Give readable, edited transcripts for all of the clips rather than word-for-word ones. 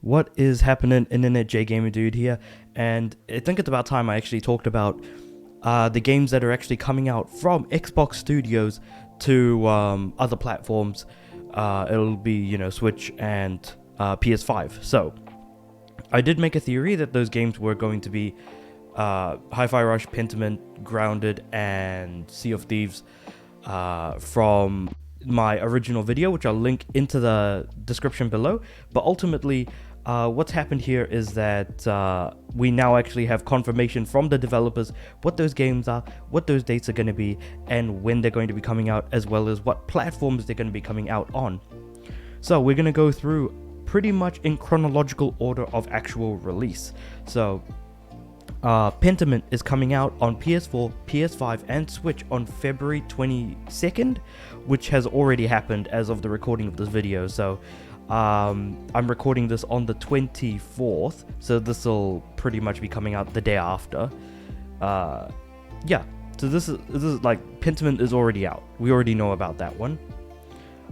What is happening, Internet J Gamer Dude here, and I think it's about time I actually talked about the games that are actually coming out from Xbox Studios to other platforms. It'll be, Switch and PS5. So, I did make a theory that those games were going to be Hi-Fi Rush, Pentiment, Grounded, and Sea of Thieves from my original video, which I'll link into the description below. But ultimately, what's happened here is that we now actually have confirmation from the developers what those games are, what those dates are going to be, and when they're going to be coming out, as well as what platforms they're going to be coming out on. So we're going to go through pretty much in chronological order of actual release. So Pentiment is coming out on PS4, PS5, and Switch on February 22nd, which has already happened as of the recording of this video. So I'm recording this on the 24th, so this will pretty much be coming out the day after. Yeah, so this is like Pentiment is already out. We already know about that one.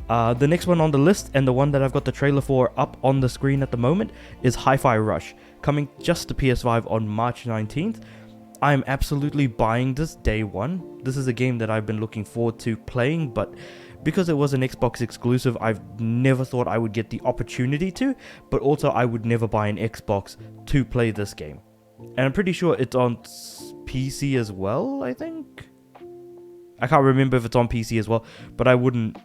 The next one on the list, and the one that I've got the trailer for up on the screen at the moment, is Hi-Fi Rush, coming just to PS5 on March 19th. I'm absolutely buying this day one. This is a game that I've been looking forward to playing, but because it was an Xbox exclusive, I've never thought I would get the opportunity to, but also I would never buy an Xbox to play this game. And I'm pretty sure it's on PC as well, I think? I can't remember if it's on PC as well, but I wouldn't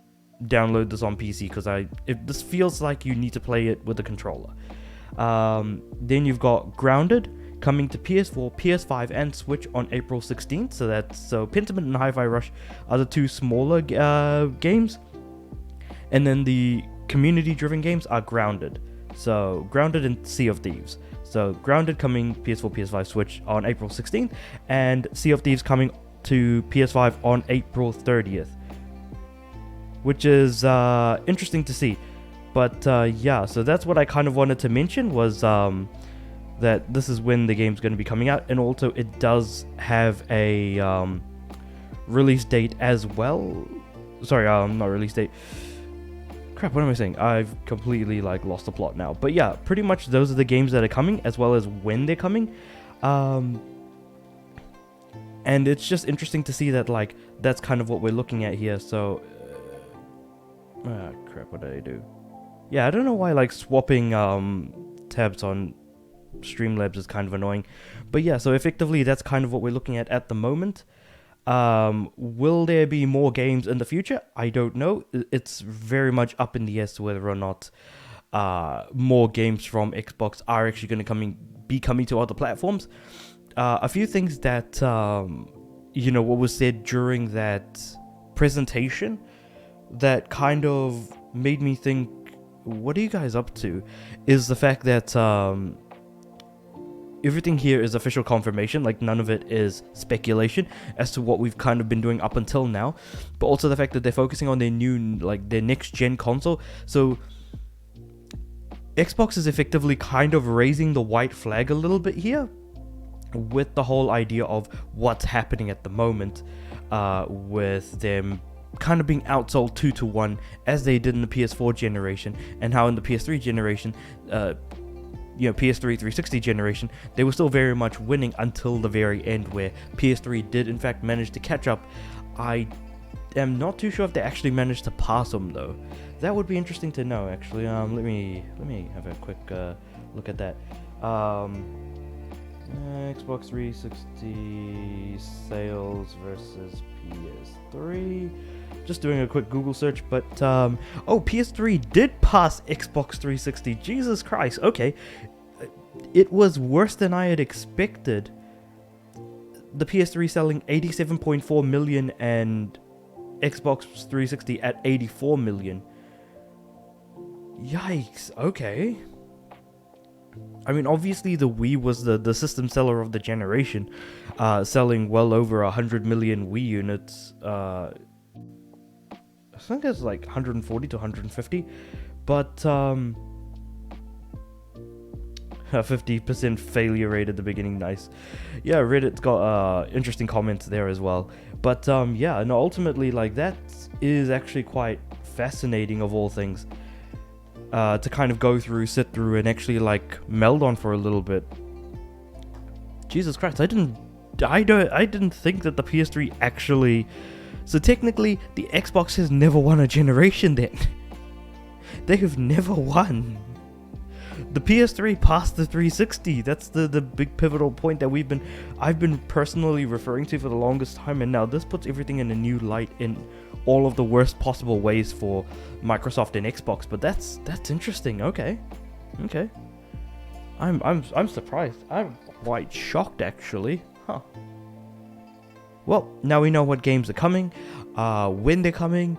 download this on PC because this feels like you need to play it with a controller. Then you've got Grounded coming to PS4, PS5, and Switch on April 16th. So Pentiment and Hi-Fi Rush are the two smaller games, and then the community-driven games are Grounded. So Grounded and Sea of Thieves. So Grounded coming PS4, PS5, Switch on April 16th, and Sea of Thieves coming to PS5 on April 30th. Which is interesting to see. But yeah, so that's what I kind of wanted to mention, was that this is when the game's going to be coming out, and also it does have a release date as well. Sorry, not release date. Crap, what am I saying? I've completely lost the plot now. But yeah, pretty much those are the games that are coming, as well as when they're coming. And it's just interesting to see that that's kind of what we're looking at here. So crap, what did I do? Yeah, I don't know why swapping tabs on Streamlabs is kind of annoying. But yeah, so effectively that's kind of what we're looking at the moment. Will there be more games in the future? I don't know. It's very much up in the air as to whether or not more games from Xbox are actually going to be coming to other platforms. A few things that what was said during that presentation that kind of made me think, what are you guys up to, is the fact that everything here is official confirmation. None of it is speculation as to what we've kind of been doing up until now, but also the fact that they're focusing on their new, their next gen console. So Xbox is effectively kind of raising the white flag a little bit here with the whole idea of what's happening at the moment, with them kind of being outsold 2-1 as they did in the PS4 generation, and how in the PS3 generation, PS3 360 generation, they were still very much winning until the very end, where PS3 did in fact manage to catch up. I am not too sure if they actually managed to pass them though. That would be interesting to know actually. Let me have a quick look at that. Xbox 360 sales versus PS3. Just doing a quick Google search, but PS3 did pass Xbox 360. Jesus Christ. Okay, it was worse than I had expected. The PS3 selling 87.4 million and Xbox 360 at 84 million. Yikes. Okay. I mean, obviously the Wii was the system seller of the generation, selling well over 100 million Wii units. I think it's 140 to 150, but 50% failure rate at the beginning. Nice. Yeah, Reddit's got interesting comments there as well. But yeah, no, ultimately that is actually quite fascinating of all things. to kind of go through, sit through, and actually like meld on for a little bit. Jesus Christ, I didn't think that the PS3 actually. So technically, the Xbox has never won a generation. Then they have never won. The PS3 passed the 360. That's the big pivotal point that I've been personally referring to for the longest time, and now this puts everything in a new light in all of the worst possible ways for Microsoft and Xbox. But that's interesting. Okay. I'm surprised. I'm quite shocked actually. Huh. Well, now we know what games are coming, when they're coming,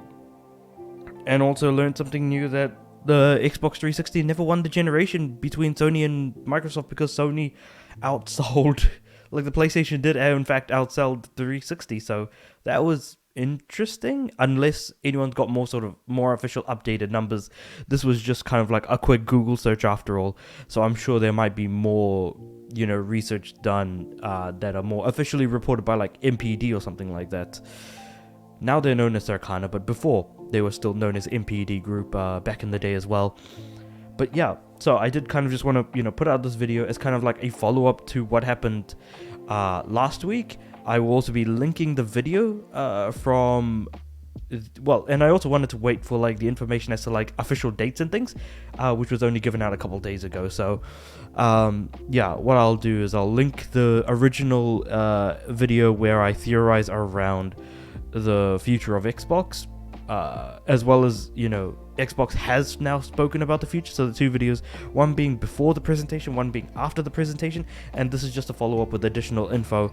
and also learned something new that the Xbox 360 never won the generation between Sony and Microsoft because Sony outsold, like the PlayStation did, in fact, outsell the 360. So that was interesting. Unless anyone's got more official updated numbers, this was just kind of like a quick Google search after all. So I'm sure there might be more, research done that are more officially reported by like MPD or something like that. Now they're known as Circana, but before they were still known as MPD Group back in the day as well. But yeah, so I did kind of just want to, put out this video as kind of like a follow-up to what happened last week. I will also be linking the video and I also wanted to wait for like the information as to like official dates and things, which was only given out a couple days ago. So yeah, what I'll do is I'll link the original video where I theorize around the future of Xbox, as well as, Xbox has now spoken about the future. So the two videos, one being before the presentation, one being after the presentation, and this is just a follow-up with additional info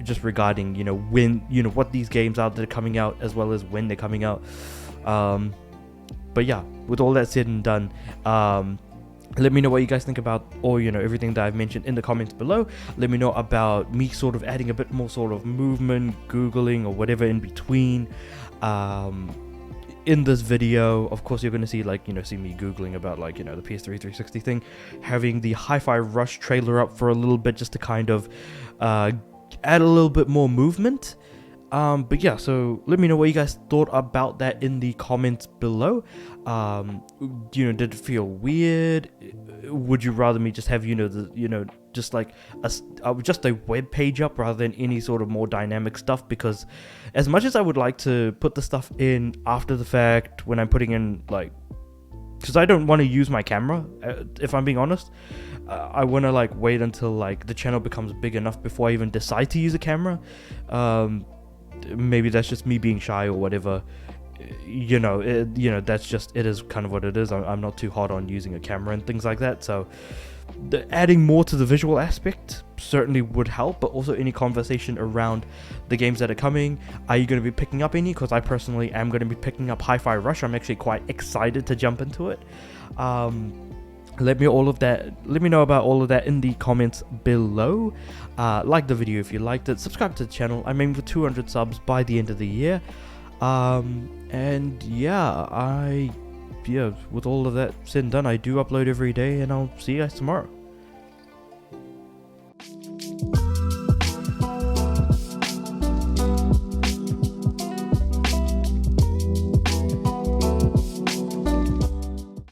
just regarding, when, what these games are that are coming out, as well as when they're coming out. But yeah, with all that said and done, let me know what you guys think about all, everything that I've mentioned in the comments below. Let me know about me sort of adding a bit more sort of movement, Googling, or whatever in between. In this video, of course, you're going to see see me Googling about the PS3 360 thing, having the Hi-Fi Rush trailer up for a little bit just to kind of add a little bit more movement. But yeah, so let me know what you guys thought about that in the comments below. Did it feel weird? Would you rather me just have just like just a web page up rather than any sort of more dynamic stuff? Because as much as I would like to put the stuff in after the fact when I'm putting in because I don't want to use my camera, if I'm being honest. I want to wait until the channel becomes big enough before I even decide to use a camera. Maybe that's just me being shy or whatever. That's just, it is kind of what it is. I'm not too hot on using a camera and things like that. So adding more to the visual aspect certainly would help, but also any conversation around the games that are coming. Are you going to be picking up any? Because I personally am going to be picking up Hi-Fi Rush. I'm actually quite excited to jump into it. Let me know about all of that in the comments below. Like the video if you liked it. Subscribe to the channel. I'm aiming for 200 subs by the end of the year. And yeah, with all of that said and done, I do upload every day, and I'll see you guys tomorrow.